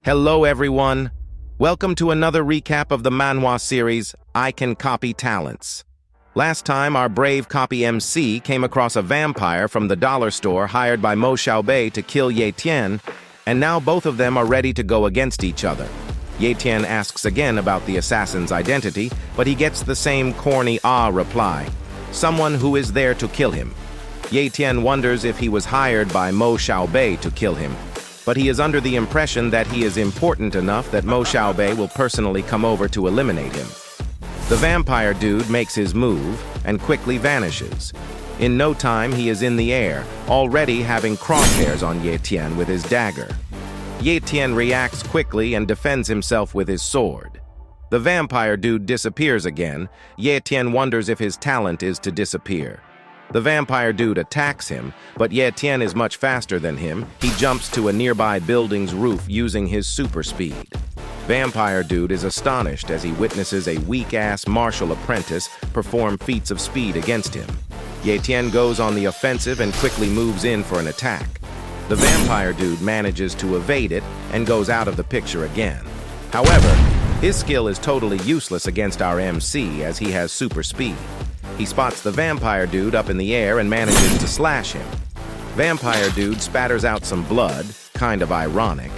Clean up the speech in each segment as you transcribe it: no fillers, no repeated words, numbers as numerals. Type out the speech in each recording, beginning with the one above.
Hello everyone! Welcome to another recap of the Manhwa series, I Can Copy Talents. Last time, our brave copy MC came across a vampire from the dollar store hired by Mo Xiaobei to kill Ye Tian, and now both of them are ready to go against each other. Ye Tian asks again about the assassin's identity, but he gets the same corny reply. Someone who is there to kill him. Ye Tian wonders if he was hired by Mo Xiaobei to kill him, but he is under the impression that he is important enough that Mo Xiaobei will personally come over to eliminate him. The vampire dude makes his move and quickly vanishes. In no time, he is in the air, already having crosshairs on Ye Tian with his dagger. Ye Tian reacts quickly and defends himself with his sword. The vampire dude disappears again. Ye Tian wonders if his talent is to disappear. The vampire dude attacks him, but Ye Tian is much faster than him. He jumps to a nearby building's roof using his super speed. Vampire dude is astonished as he witnesses a weak-ass martial apprentice perform feats of speed against him. Ye Tian goes on the offensive and quickly moves in for an attack. The vampire dude manages to evade it and goes out of the picture again. However, his skill is totally useless against our MC as he has super speed. He spots the vampire dude up in the air and manages to slash him. Vampire dude spatters out some blood, kind of ironic,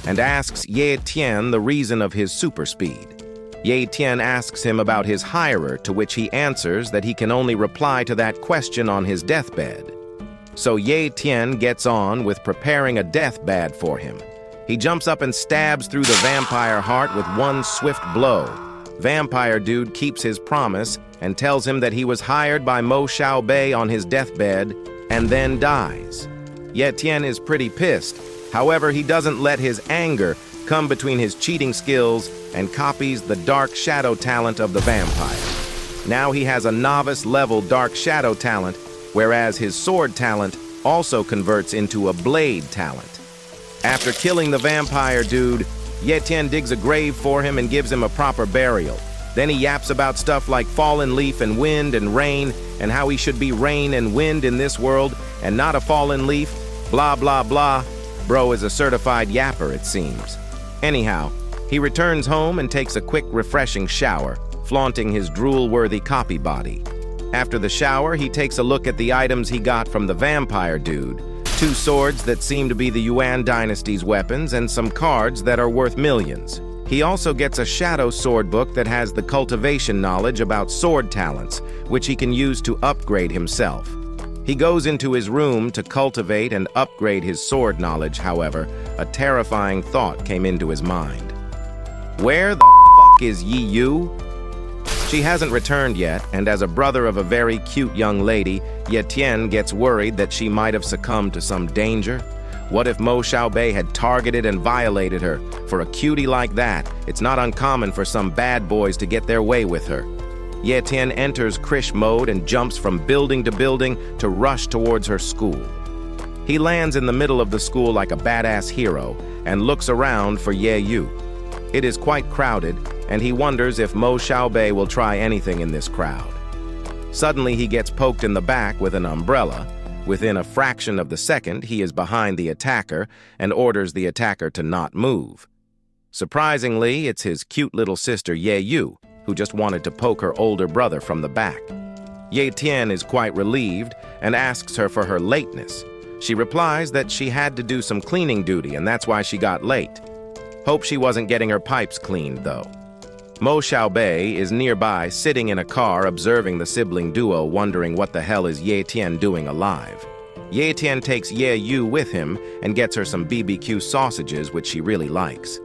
and asks Ye Tian the reason of his super speed. Ye Tian asks him about his hirer, to which he answers that he can only reply to that question on his deathbed. So Ye Tian gets on with preparing a deathbed for him. He jumps up and stabs through the vampire heart with one swift blow. Vampire dude keeps his promise and tells him that he was hired by Mo Xiaobei on his deathbed and then dies. Ye Tian is pretty pissed. However, he doesn't let his anger come between his cheating skills and copies the dark shadow talent of the vampire. Now he has a novice-level dark shadow talent, whereas his sword talent also converts into a blade talent. After killing the vampire dude, Ye Tian digs a grave for him and gives him a proper burial. Then he yaps about stuff like fallen leaf and wind and rain, and how he should be rain and wind in this world and not a fallen leaf, blah blah blah. Bro is a certified yapper, it seems. Anyhow, he returns home and takes a quick refreshing shower, flaunting his drool-worthy copy body. After the shower, he takes a look at the items he got from the vampire dude. 2 swords that seem to be the Yuan dynasty's weapons and some cards that are worth millions. He also gets a shadow sword book that has the cultivation knowledge about sword talents, which he can use to upgrade himself. He goes into his room to cultivate and upgrade his sword knowledge. However, a terrifying thought came into his mind. Where the fuck is Yi Yu? She hasn't returned yet, and as a brother of a very cute young lady, Ye Tian gets worried that she might have succumbed to some danger. What if Mo Xiaobei had targeted and violated her? For a cutie like that, it's not uncommon for some bad boys to get their way with her. Ye Tian enters Krish mode and jumps from building to building to rush towards her school. He lands in the middle of the school like a badass hero and looks around for Ye Yu. It is quite crowded, and he wonders if Mo Xiaobei will try anything in this crowd. Suddenly, he gets poked in the back with an umbrella. Within a fraction of the second, he is behind the attacker and orders the attacker to not move. Surprisingly, it's his cute little sister Ye Yu, who just wanted to poke her older brother from the back. Ye Tian is quite relieved and asks her for her lateness. She replies that she had to do some cleaning duty and that's why she got late. Hope she wasn't getting her pipes cleaned, though. Mo Xiaobei is nearby, sitting in a car observing the sibling duo, wondering what the hell is Ye Tian doing alive. Ye Tian takes Ye Yu with him and gets her some BBQ sausages, which she really likes.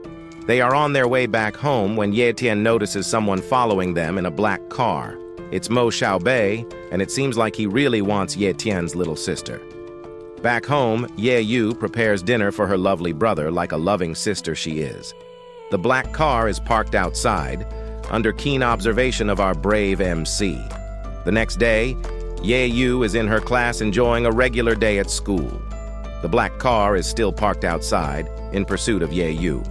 They are on their way back home when Ye Tian notices someone following them in a black car. It's Mo Xiaobei, and it seems like he really wants Ye Tian's little sister. Back home, Ye Yu prepares dinner for her lovely brother like a loving sister she is. The black car is parked outside, under keen observation of our brave MC. The next day, Ye Yu is in her class enjoying a regular day at school. The black car is still parked outside, in pursuit of Ye Yu.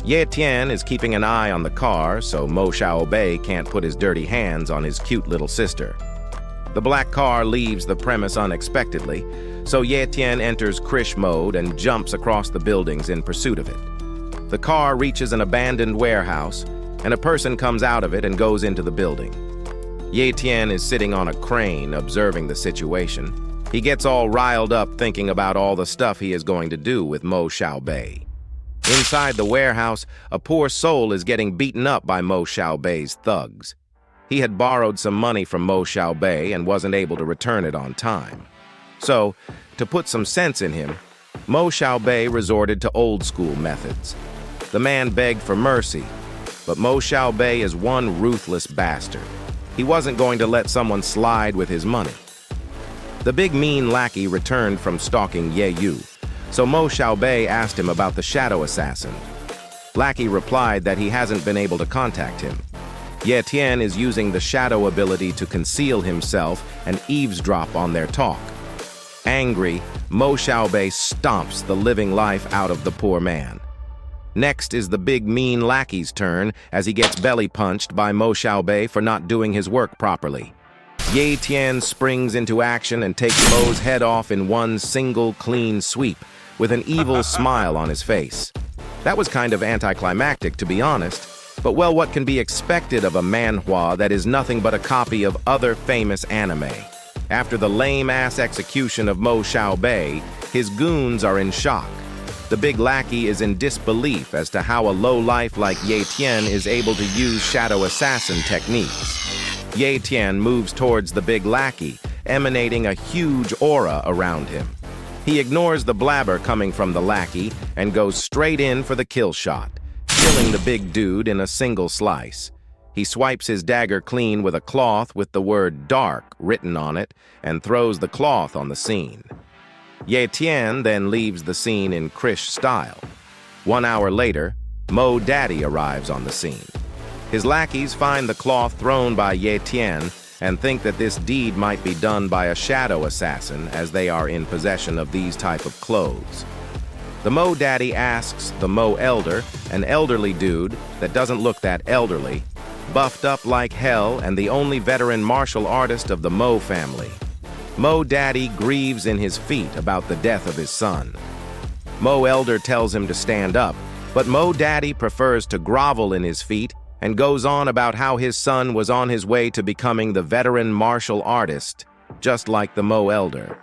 Ye Tian is keeping an eye on the car, so Mo Xiaobei can't put his dirty hands on his cute little sister. The black car leaves the premise unexpectedly, so Ye Tian enters Krish mode and jumps across the buildings in pursuit of it. The car reaches an abandoned warehouse, and a person comes out of it and goes into the building. Ye Tian is sitting on a crane observing the situation. He gets all riled up thinking about all the stuff he is going to do with Mo Xiaobei. Inside the warehouse, a poor soul is getting beaten up by Mo Xiaobei's thugs. He had borrowed some money from Mo Xiaobei and wasn't able to return it on time. So, to put some sense in him, Mo Xiaobei resorted to old-school methods. The man begged for mercy, but Mo Xiaobei is one ruthless bastard. He wasn't going to let someone slide with his money. The big mean lackey returned from stalking Ye Yu, so Mo Xiaobei asked him about the shadow assassin. Lackey replied that he hasn't been able to contact him. Ye Tian is using the shadow ability to conceal himself and eavesdrop on their talk. Angry, Mo Xiaobei stomps the living life out of the poor man. Next is the big mean lackey's turn as he gets belly punched by Mo Xiaobei for not doing his work properly. Ye Tian springs into action and takes Mo's head off in one single clean sweep, with an evil smile on his face. That was kind of anticlimactic, to be honest, but well, what can be expected of a manhwa that is nothing but a copy of other famous anime? After the lame-ass execution of Mo Xiaobei, his goons are in shock. The big lackey is in disbelief as to how a lowlife like Ye Tian is able to use shadow assassin techniques. Ye Tian moves towards the big lackey, emanating a huge aura around him. He ignores the blabber coming from the lackey and goes straight in for the kill shot, killing the big dude in a single slice. He swipes his dagger clean with a cloth with the word "dark" written on it and throws the cloth on the scene. Ye Tian then leaves the scene in Krish style. 1 hour later, Mo Daddy arrives on the scene. His lackeys find the cloth thrown by Ye Tian and think that this deed might be done by a shadow assassin as they are in possession of these type of clothes. The Mo Daddy asks the Mo Elder, an elderly dude that doesn't look that elderly, buffed up like hell and the only veteran martial artist of the Mo family. Mo Daddy grieves in his feet about the death of his son. Mo Elder tells him to stand up, but Mo Daddy prefers to grovel in his feet and goes on about how his son was on his way to becoming the veteran martial artist, just like the Mo Elder.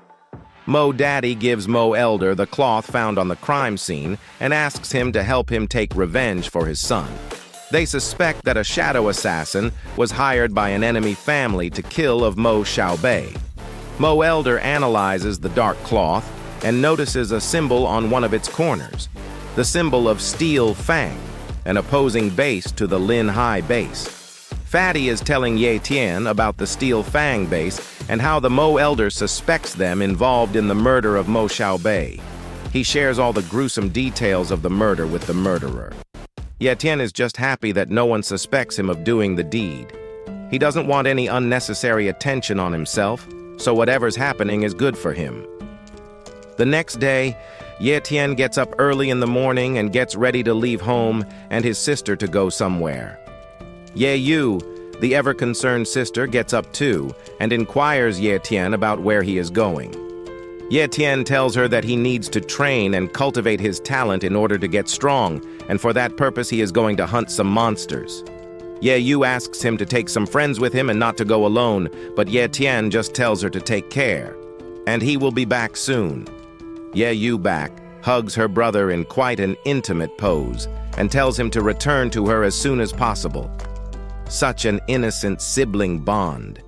Mo Daddy gives Mo Elder the cloth found on the crime scene and asks him to help him take revenge for his son. They suspect that a shadow assassin was hired by an enemy family to kill of Mo Xiaobei. Mo Elder analyzes the dark cloth and notices a symbol on one of its corners, the symbol of Steel Fang, an opposing base to the Lin Hai base. Fatty is telling Ye Tian about the Steel Fang base and how the Mo Elder suspects them involved in the murder of Mo Xiaobei. He shares all the gruesome details of the murder with the murderer. Ye Tian is just happy that no one suspects him of doing the deed. He doesn't want any unnecessary attention on himself, so whatever's happening is good for him. The next day, Ye Tian gets up early in the morning and gets ready to leave home and his sister to go somewhere. Ye Yu, the ever-concerned sister, gets up too and inquires Ye Tian about where he is going. Ye Tian tells her that he needs to train and cultivate his talent in order to get strong, and for that purpose he is going to hunt some monsters. Ye Yu asks him to take some friends with him and not to go alone, but Ye Tian just tells her to take care, and he will be back soon. Ye Yu back, hugs her brother in quite an intimate pose, and tells him to return to her as soon as possible. Such an innocent sibling bond.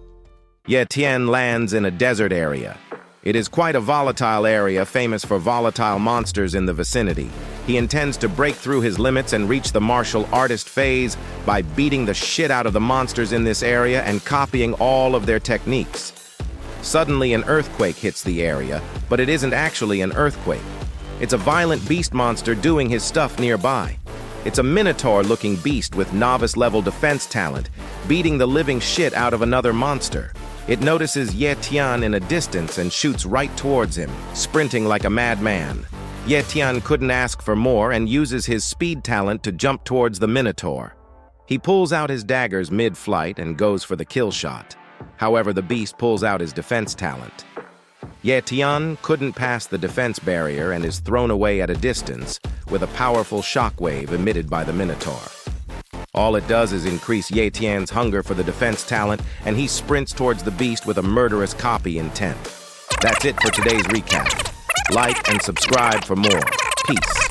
Ye Tian lands in a desert area. It is quite a volatile area, famous for volatile monsters in the vicinity. He intends to break through his limits and reach the martial artist phase by beating the shit out of the monsters in this area and copying all of their techniques. Suddenly, an earthquake hits the area, but it isn't actually an earthquake. It's a violent beast monster doing his stuff nearby. It's a minotaur-looking beast with novice-level defense talent, beating the living shit out of another monster. It notices Ye Tian in a distance and shoots right towards him, sprinting like a madman. Ye Tian couldn't ask for more and uses his speed talent to jump towards the minotaur. He pulls out his daggers mid-flight and goes for the kill shot. However, the beast pulls out his defense talent. Ye Tian couldn't pass the defense barrier and is thrown away at a distance with a powerful shockwave emitted by the Minotaur. All it does is increase Ye Tian's hunger for the defense talent, and he sprints towards the beast with a murderous copy intent. That's it for today's recap. Like and subscribe for more. Peace.